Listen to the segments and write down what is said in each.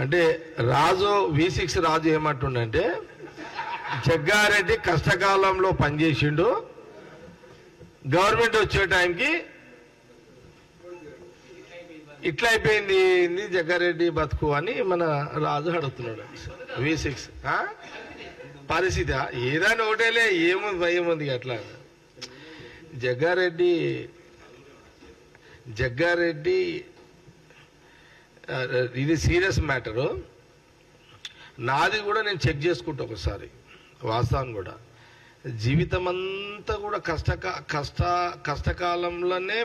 అంటే రాజు V6 రాజు ఏమంటుండంటే జగ్గారెడ్డి కష్టకాలంలో పనిచేసిండు, government వచ్చే టైంకి ఇట్లా అయిపోయింది జగ్గారెడ్డి బతుకు అని మన రాజు అడుగుతున్నాడు. V6 పరిస్థితి ఏదైనా ఒకటేలే, ఏముంది భయముంది అట్లా. జగ్గారెడ్డి ఇది సీరియస్ మ్యాటరు. నాది కూడా నేను చెక్ చేసుకుంటా ఒకసారి, వాస్తవాన్ని కూడా. జీవితం అంతా కూడా కష్టకాలంలోనే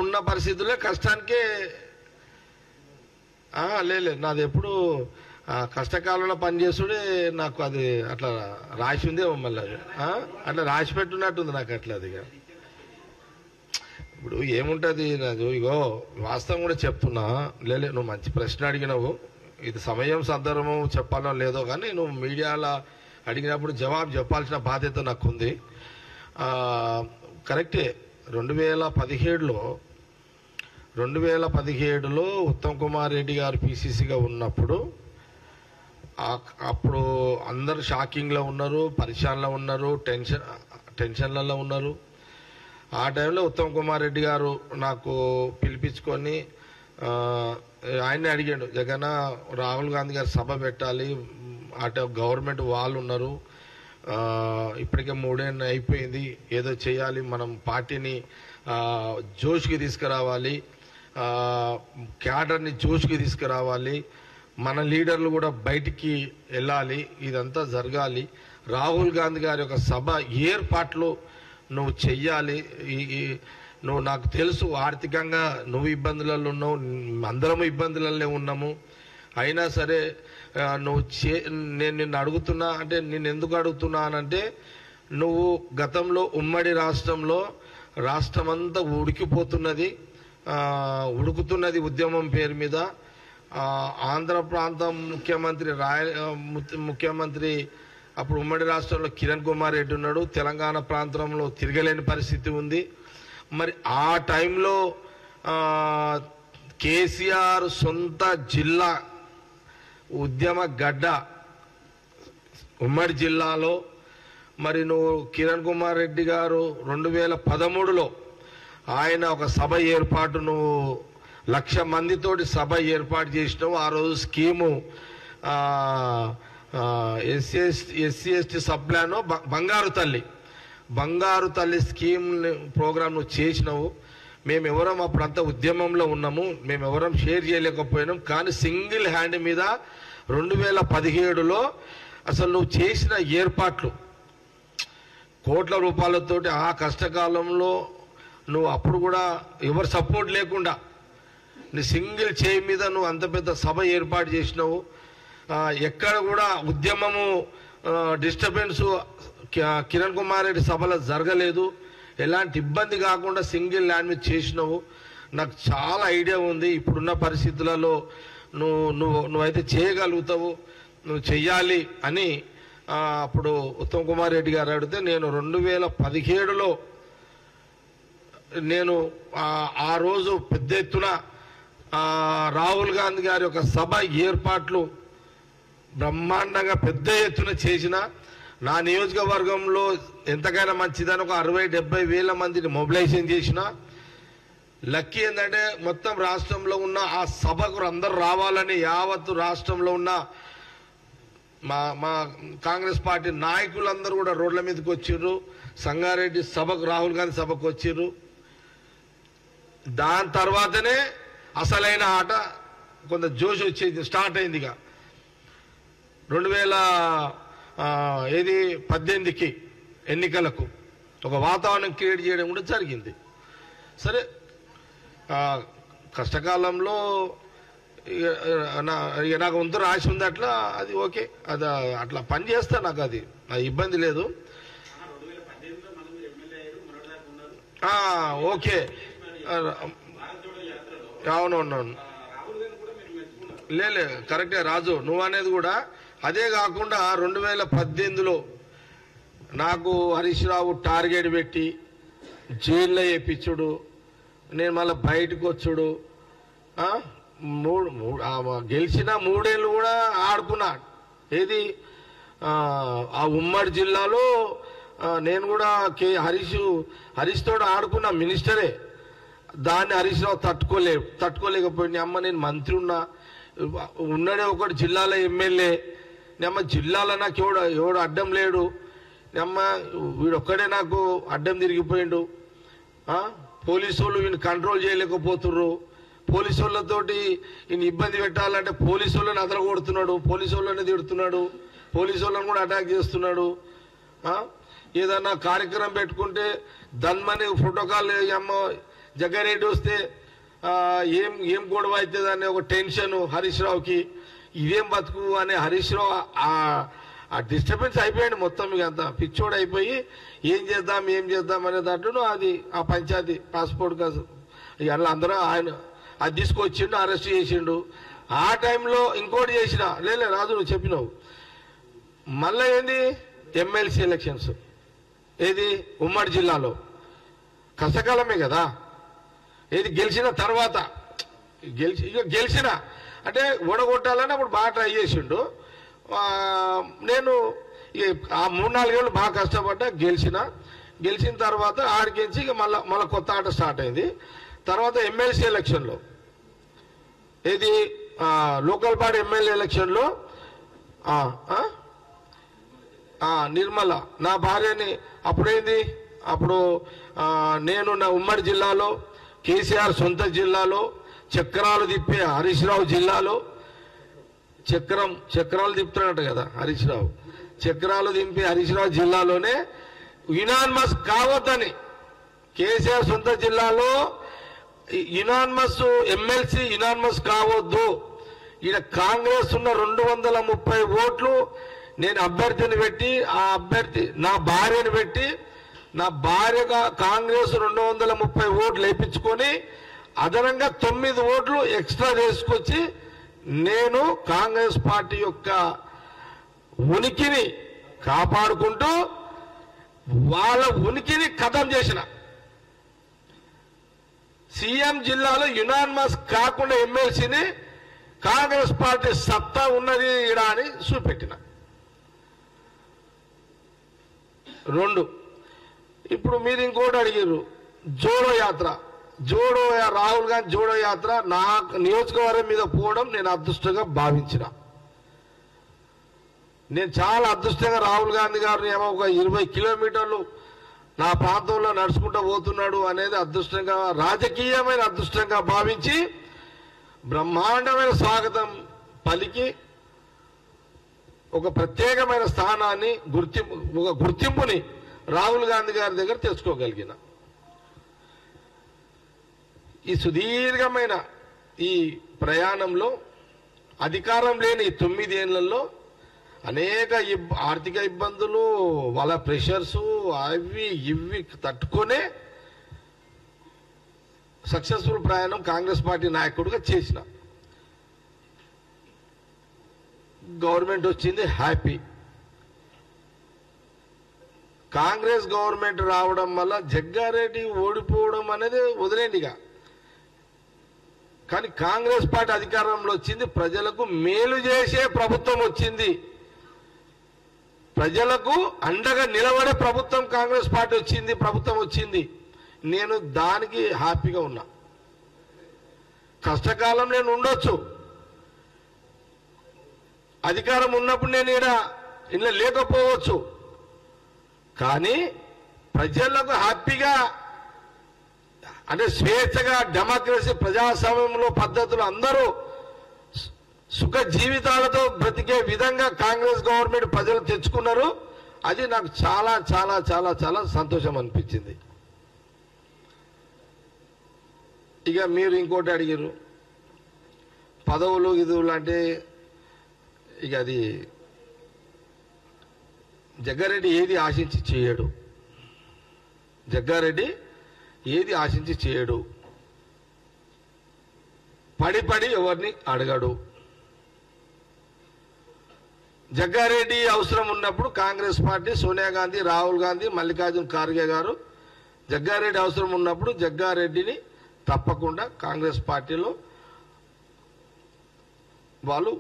ఉన్న పరిస్థితుల్లో కష్టానికే లేదు. నాది ఎప్పుడు కష్టకాలంలో పనిచేస్తుడే నాకు అది అట్లా రాసి ఉందే మళ్ళీ అది అట్లా రాసి పెట్టున్నట్టుంది నాకు అట్లా. అది ఇప్పుడు ఏముంటుంది నాకు, ఇగో వాస్తవం కూడా చెప్తున్నా. నువ్వు మంచి ప్రశ్న అడిగినావు, ఇది సమయం సందర్భం చెప్పాలో లేదో కానీ నువ్వు మీడియాలో అడిగినప్పుడు జవాబు చెప్పాల్సిన బాధ్యత నాకు ఉంది. కరెక్టే. 2017లో ఉత్తమ్ కుమార్ రెడ్డి గారు పిసిసిగా ఉన్నప్పుడు అప్పుడు అందరు షాకింగ్లో ఉన్నారు, పరిశాన్లో ఉన్నారు, టెన్షన్లలో ఉన్నారు. ఆ టైంలో ఉత్తమ్ కుమార్ రెడ్డి గారు నాకు పిలిపించుకొని ఆయన్ని అడిగాడు, జగన్ రాహుల్ గాంధీ గారు సభ పెట్టాలి, అటు గవర్నమెంట్ వాళ్ళు ఉన్నారు, ఇప్పటికే 3 ఏళ్ళు అయిపోయింది, ఏదో చేయాలి, మనం పార్టీని జోష్కి తీసుకురావాలి, క్యాడర్ని జోష్కి తీసుకురావాలి, మన లీడర్లు కూడా బయటికి వెళ్ళాలి, ఇదంతా జరగాలి, రాహుల్ గాంధీ గారి యొక్క సభ ఏర్పాట్లు నువ్వు చెయ్యాలి. నువ్వు నాకు తెలుసు ఆర్థికంగా నువ్వు ఇబ్బందులలో ఉన్నావు, అందరము ఇబ్బందులనే ఉన్నాము, అయినా సరే నేను నిన్ను అడుగుతున్నా. అంటే నేను ఎందుకు అడుగుతున్నానంటే నువ్వు గతంలో ఉమ్మడి రాష్ట్రమంతా ఉడుకుతున్నది ఉద్యమం పేరు మీద. ఆంధ్ర ప్రాంతం ముఖ్యమంత్రి అప్పుడు ఉమ్మడి రాష్ట్రంలో కిరణ్ కుమార్ రెడ్డి ఉన్నాడు, తెలంగాణ ప్రాంతంలో తిరగలేని పరిస్థితి ఉంది. మరి ఆ టైంలో కేసీఆర్ సొంత జిల్లా ఉద్యమ గడ్డ ఉమ్మడి జిల్లాలో మరి నువ్వు కిరణ్ కుమార్ రెడ్డి గారు 2013లో ఆయన ఒక సభ ఏర్పాటు, నువ్వు 1,00,000 మందితోటి సభ ఏర్పాటు చేసినావు. ఆ రోజు స్కీము ఎస్సీ ఎస్టీ సప్లాన్ బంగారు తల్లి స్కీమ్ ప్రోగ్రామ్ నువ్వు చేసినావు. మేమెవరం అప్పుడంతా ఉద్యమంలో ఉన్నాము, మేమెవరం షేర్ చేయలేకపోయినాం. కానీ సింగిల్ హ్యాండ్ మీద 2017లో అసలు నువ్వు చేసిన ఏర్పాట్లు కోట్ల రూపాయలతోటి ఆ కష్టకాలంలో నువ్వు అప్పుడు కూడా ఎవరు సపోర్ట్ లేకుండా నీ సింగిల్ చేయి మీద నువ్వు అంత పెద్ద సభ ఏర్పాటు చేసినావు. ఎక్కడ కూడా ఉద్యమము డిస్టర్బెన్స్ కిరణ్ కుమార్ రెడ్డి సభలో జరగలేదు, ఎలాంటి ఇబ్బంది కాకుండా సింగిల్ ల్యాండ్ మీద చేసినావు. నాకు చాలా ఐడియా ఉంది ఇప్పుడున్న పరిస్థితులలో నువ్వైతే చేయగలుగుతావు, నువ్వు చెయ్యాలి అని అప్పుడు ఉత్తమ్ కుమార్ రెడ్డి గారు అడిగితే నేను 2017లో నేను ఆ రోజు పెద్ద ఎత్తున రాహుల్ గాంధీ గారి యొక్క సభ ఏర్పాట్లు బ్రహ్మాండంగా పెద్ద ఎత్తున చేసిన. నా నియోజకవర్గంలో ఎంతకైనా మంచిదని ఒక 60-70 వేల మందిని మొబిలైజేషన్ చేసిన. లక్కీ ఏంటంటే మొత్తం రాష్ట్రంలో ఉన్న ఆ సభకు అందరూ రావాలని యావత్తు రాష్ట్రంలో ఉన్న మా కాంగ్రెస్ పార్టీ నాయకులందరూ కూడా రోడ్ల మీదకి వచ్చిర్రు. సంగారెడ్డి సభకు, రాహుల్ గాంధీ సభకు వచ్చిర్రు. దాని తర్వాతనే అసలైన ఆట కొంత జోష్ వచ్చేది స్టార్ట్ అయింది. ఇక 2018కి ఎన్నికలకు ఒక వాతావరణం క్రియేట్ చేయడం కూడా జరిగింది. సరే, కష్టకాలంలో నాకు వంతు రాసి ఉంది అట్లా, అది ఓకే, అది అట్లా పని చేస్తా, నాకు అది ఇబ్బంది లేదు. ఓకే, అవునవునవును, లే కరెక్టే రాజు నువ్వు అనేది కూడా. అదే కాకుండా 2018లో నాకు హరీష్ రావు టార్గెట్ పెట్టి జైల్లో వేయించుడు, నేను మళ్ళీ బయటకు వచ్చుడు, గెలిచిన 3 ఏళ్ళు కూడా ఆడుకున్నా. ఏది ఆ ఉమ్మడి జిల్లాలో నేను కూడా హరీష్ తోడు ఆడుకున్నా, మినిస్టరే. దాన్ని హరీష్ రావు తట్టుకోలేకపోయింది. అమ్మ నేను మంత్రి ఉన్నాడే ఒకటి జిల్లాలో ఎమ్మెల్యే, అమ్మ జిల్లాలో నాకు ఎవడు అడ్డం లేడు, అమ్మ వీడొక్కడే నాకు అడ్డం తిరిగిపోయిండు. పోలీసు వాళ్ళు వీడిని కంట్రోల్ చేయలేకపోతుర్రు, పోలీసు వాళ్ళతోటి ఈయన ఇబ్బంది పెట్టాలంటే పోలీసు వాళ్ళని అదరగొడుతున్నాడు, పోలీసు వాళ్ళని తిడుతున్నాడు, పోలీసు వాళ్ళని కూడా అటాక్ చేస్తున్నాడు. ఏదన్నా కార్యక్రమం పెట్టుకుంటే ధన్మని ప్రోటోకాల్ అమ్మ జగ్గారెడ్డి వస్తే ఏం గొడవ అవుతుంది అనే ఒక టెన్షన్ హరీష్ రావుకి. ఇదేం బతుకు అనే హరీష్ రావు ఆ డిస్టర్బెన్స్ అయిపోయాడు మొత్తం. ఇక అంతా పిచ్చోడు అయిపోయి ఏం చేద్దాం అనే దాంట్లో అది ఆ పంచాయతీ పాస్పోర్ట్ కాదు ఇక అలా అందరూ ఆయన అది తీసుకొచ్చిండు, అరెస్ట్ చేసిండు. ఆ టైంలో ఇంకోటి చేసిన లేలే రాజు నువ్వు చెప్పినావు. మళ్ళీ ఏంది ఎమ్మెల్సీ ఎలక్షన్స్, ఏది ఉమ్మడి జిల్లాలో కష్టకాలమే కదా. ఏది గెలిచిన తర్వాత గెలిచిన అంటే ఓడగొట్టాలని అప్పుడు బాగా ట్రై చేసిండు. నేను ఆ 3-4 ఏళ్ళు బాగా కష్టపడ్డా, గెలిచిన తర్వాత ఆడికించి ఇక మళ్ళీ కొత్త ఆట స్టార్ట్ అయింది. తర్వాత ఎమ్మెల్సీ ఎలక్షన్లో ఏది లోకల్ బాడీ ఎమ్మెల్యే ఎలక్షన్లో నిర్మల నా భార్యని అప్పుడేంది అప్పుడు నేను నా ఉమ్మడి జిల్లాలో, కేసీఆర్ సొంత జిల్లాలో, చక్రాలు తిప్పే హరీష్ రావు జిల్లాలో చక్రాలు తిప్పుతున్నాడు కదా హరీష్ రావు, చక్రాలు దింపి హరీష్ రావు జిల్లాలోనే యునానిమస్ కావద్దని కేసీఆర్ సొంత జిల్లాలో యునానిమస్ ఎమ్మెల్సీ యునానిమస్ కావద్దు, ఈయన కాంగ్రెస్ ఉన్న 230 ఓట్లు నేను అభ్యర్థిని పెట్టి ఆ అభ్యర్థి నా భార్యను పెట్టి నా భార్యగా కాంగ్రెస్ 230 ఓట్లు వేయించుకొని అదనంగా 9 ఓట్లు ఎక్స్ట్రా చేసుకొచ్చి నేను కాంగ్రెస్ పార్టీ యొక్క ఉనికిని కాపాడుకుంటూ వాళ్ళ ఉనికిని ఖతం చేసిన. సీఎం జిల్లాలో యునానిమస్ కాకుండా ఎమ్మెల్సీని కాంగ్రెస్ పార్టీ సత్తా ఉన్నది ఇడా అని చూపెట్టిన. 2 ఇప్పుడు మీరు ఇంకోటి అడిగారు, జోడో యాత్ర. రాహుల్ గాంధీ జోడో యాత్ర నా నియోజకవర్గం మీద పోవడం నేను అదృష్టంగా భావించిన. నేను చాలా అదృష్టంగా రాహుల్ గాంధీ గారిని ఏమో ఒక 20 కిలోమీటర్లు నా ప్రాంతంలో నడుచుకుంటూ పోతున్నాడు అనేది అదృష్టంగా, రాజకీయమైన అదృష్టంగా భావించి బ్రహ్మాండమైన స్వాగతం పలికి ఒక ప్రత్యేకమైన స్థానాన్ని ఒక గుర్తింపుని రాహుల్ గాంధీ గారి దగ్గర తెచ్చుకోగలిగిన. ఈ సుదీర్ఘమైన ఈ ప్రయాణంలో అధికారం లేని 9 ఏళ్లలో అనేక ఆర్థిక ఇబ్బందులు, వాళ్ళ ప్రెషర్స్ అవి ఇవి తట్టుకునే సక్సెస్ఫుల్ ప్రయాణం కాంగ్రెస్ పార్టీ నాయకుడిగా చేసిన. గవర్నమెంట్ వచ్చింది, హ్యాపీ. కాంగ్రెస్ గవర్నమెంట్ రావడం వల్ల జగ్గారెడ్డి ఓడిపోవడం అనేది వదిలేండిగా, కానీ కాంగ్రెస్ పార్టీ అధికారంలో వచ్చింది, ప్రజలకు మేలు చేసే ప్రభుత్వం వచ్చింది, ప్రజలకు అండగా నిలబడే ప్రభుత్వం కాంగ్రెస్ పార్టీ వచ్చింది, ప్రభుత్వం వచ్చింది. నేను దానికి హ్యాపీగా ఉన్నా. కష్టకాలం నేను ఉండొచ్చు, అధికారం ఉన్నప్పుడు నేను ఇలా లేకపోవచ్చు, కానీ ప్రజలకు హ్యాపీగా అంటే స్వేచ్ఛగా డెమోక్రసీ ప్రజాస్వామ్యంలో పద్ధతులు అందరూ సుఖ జీవితాలతో బ్రతికే విధంగా కాంగ్రెస్ గవర్నమెంట్ ప్రజలు తెచ్చుకున్నారు. అది నాకు చాలా చాలా చాలా చాలా సంతోషం అనిపించింది. ఇక మీరు ఇంకోటి అడిగారు, పదవులు ఇదువులు అంటే ఇక అది జగ్గారెడ్డి ఏది ఆశించి చేయడు. జగ్గారెడ్డి ఏది ఆశించి చేయడు, పడి ఎవరిని అడగడు. జగ్గారెడ్డి అవసరం ఉన్నప్పుడు కాంగ్రెస్ పార్టీ సోనియా గాంధీ, రాహుల్ గాంధీ, మల్లికార్జున్ ఖార్గే గారు జగ్గారెడ్డి అవసరం ఉన్నప్పుడు జగ్గారెడ్డిని తప్పకుండా కాంగ్రెస్ పార్టీలో వాళ్ళు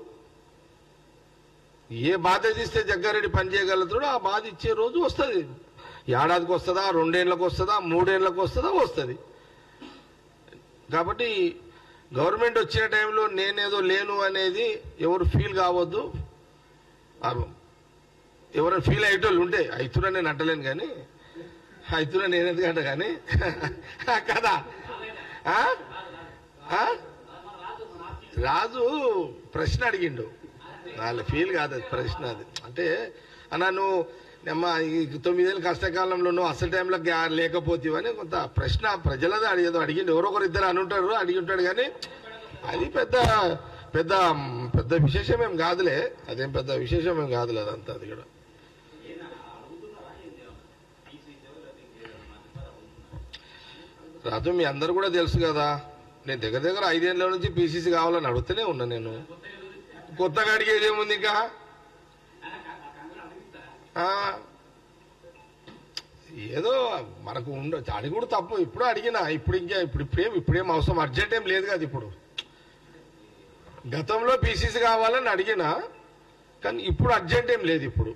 ఏ బాధ్యత ఇస్తే జగ్గారెడ్డి పని చేయగలుగుతాడో ఆ బాధ ఇచ్చే రోజు వస్తుంది. ఏడాదికి వస్తుందా, 2 ఏళ్ళకి వస్తుందా, 3 ఏళ్ళకి వస్తుందా, వస్తుంది. కాబట్టి గవర్నమెంట్ వచ్చిన టైంలో నేనేదో లేను అనేది ఎవరు ఫీల్ కావద్దు. ఎవరైనా ఫీల్ అయ్యేటోళ్ళు ఉంటే అవుతున్నా నేను అంటలేను, కానీ అవుతున్నా నేను ఎందుకంట కానీ కదా. రాజు ప్రశ్న అడిగిండు, వాళ్ళ ఫీల్ కాదు అది ప్రశ్న. అది అంటే అన్నా నువ్వు అమ్మా ఈ 9 ఏళ్ళ కష్టకాలంలో నువ్వు అసలు టైంలో లేకపోతేవని కొంత ప్రశ్న ప్రజలదే అడిగేదో అడిగిండు. ఎవరొకరు ఇద్దరు అనుంటారు, అడిగి ఉంటాడు, కానీ అది పెద్ద పెద్ద పెద్ద విశేషమేం కాదులే. అదేం పెద్ద విశేషమేం కాదులే అదంతా. అది కూడా రాజు మీ అందరు కూడా తెలుసు కదా, నేను దగ్గర దగ్గర 5 ఏళ్ళ నుంచి పీసీసీ కావాలని అడుగుతూనే ఉన్నా. నేను కొత్తగా అడిగేది ఏముంది ఇంకా? ఏదో మనకు అడిగి కూడా తప్పు. ఇప్పుడు అడిగినా ఇప్పుడేం అవసరం, అర్జెంట్ ఏం లేదు కదా. ఇప్పుడు గతంలో పీసీసీ కావాలని అడిగినా, కానీ ఇప్పుడు అర్జెంట్ ఏం లేదు. ఇప్పుడు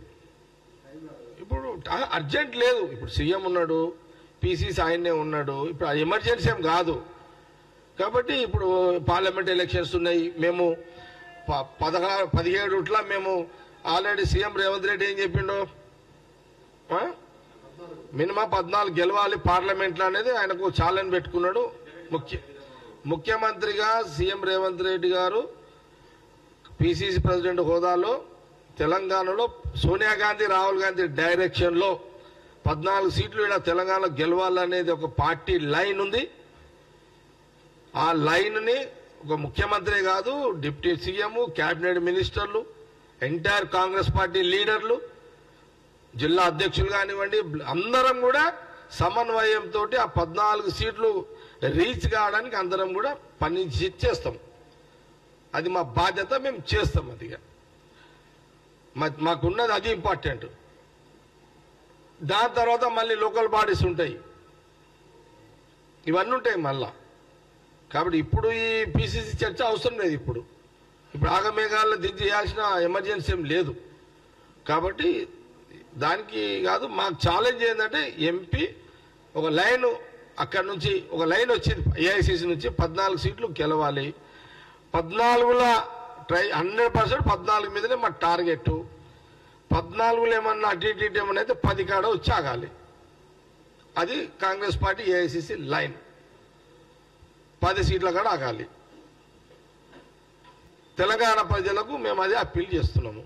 అర్జెంట్ లేదు. ఇప్పుడు సీఎం ఉన్నాడు, పీసీసీ ఆయన్నే ఉన్నాడు. ఇప్పుడు ఎమర్జెన్సీ ఏం కాదు. కాబట్టి ఇప్పుడు పార్లమెంట్ ఎలక్షన్స్ ఉన్నాయి. మేము 17 మేము ఆల్రెడీ సీఎం రేవంత్ రెడ్డి ఏం చెప్పిండు, మినిమం 14 గెలవాలి పార్లమెంట్లో అనేది ఆయనకు ఛాలెంజ్ పెట్టుకున్నాడు. ముఖ్యమంత్రిగా సీఎం రేవంత్ రెడ్డి గారు పీసీసీ ప్రెసిడెంట్ హోదాలో తెలంగాణలో సోనియా గాంధీ, రాహుల్ గాంధీ డైరెక్షన్లో 14 సీట్లు ఇలా తెలంగాణలో గెలవాలనేది ఒక పార్టీ లైన్ ఉంది. ఆ లైన్ని ఒక ముఖ్యమంత్రి కాదు, డిప్యూటీ సీఎం, కేబినెట్ మినిస్టర్లు, ఎంటైర్ కాంగ్రెస్ పార్టీ లీడర్లు, జిల్లా అధ్యక్షులు కానివ్వండి, అందరం కూడా సమన్వయంతో ఆ 14 సీట్లు రీచ్ కావడానికి అందరం కూడా పని చేస్తాం. అది మా బాధ్యత, మేము చేస్తాం. అదిగా మాకున్నది అది ఇంపార్టెంట్. దాని తర్వాత మళ్ళీ లోకల్ బాడీస్ ఉంటాయి, ఇవన్నీ ఉంటాయి మళ్ళా. కాబట్టి ఇప్పుడు ఈ పీసీసీ చర్చ అవసరం లేదు. ఇప్పుడు ఆగమేఘాల్లో దించి చేయాల్సిన ఎమర్జెన్సీ ఏం లేదు. కాబట్టి దానికి కాదు, మాకు ఛాలెంజ్ ఏంటంటే ఎంపీ ఒక లైన్ అక్కడ నుంచి ఒక లైన్ వచ్చింది ఏఐసిసి నుంచి 14 సీట్లు గెలవాలి. 14లో 100% 14 మీదనే మా టార్గెట్. 14లో ఏమన్నా అటు ఇటు ఏమన్నా అయితే 10 కాడ వచ్చి ఆగాలి. అది కాంగ్రెస్ పార్టీ ఏఐసిసి లైన్. 10 సీట్ల కాడ ఆగాలి. తెలంగాణ ప్రజలకు మేము అదే అప్పీల్ చేస్తున్నాము.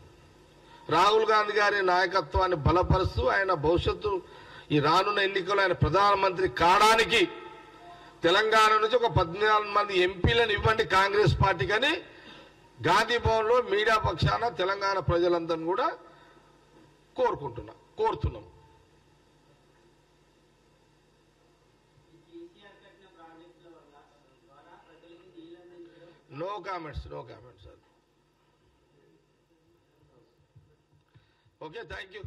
రాహుల్ గాంధీ గారి నాయకత్వాన్ని బలపరుస్తూ ఆయన భవిష్యత్తు ఈ రానున్న ఎన్నికల్లో ఆయన ప్రధానమంత్రి కావడానికి తెలంగాణ నుంచి ఒక 14 మంది ఎంపీలను ఇవ్వండి కాంగ్రెస్ పార్టీకని గాంధీ భవన్లో మీడియా పక్షాన తెలంగాణ ప్రజలందరినీ కూడా కోరుతున్నాం. No comments sir. Okay, thank you.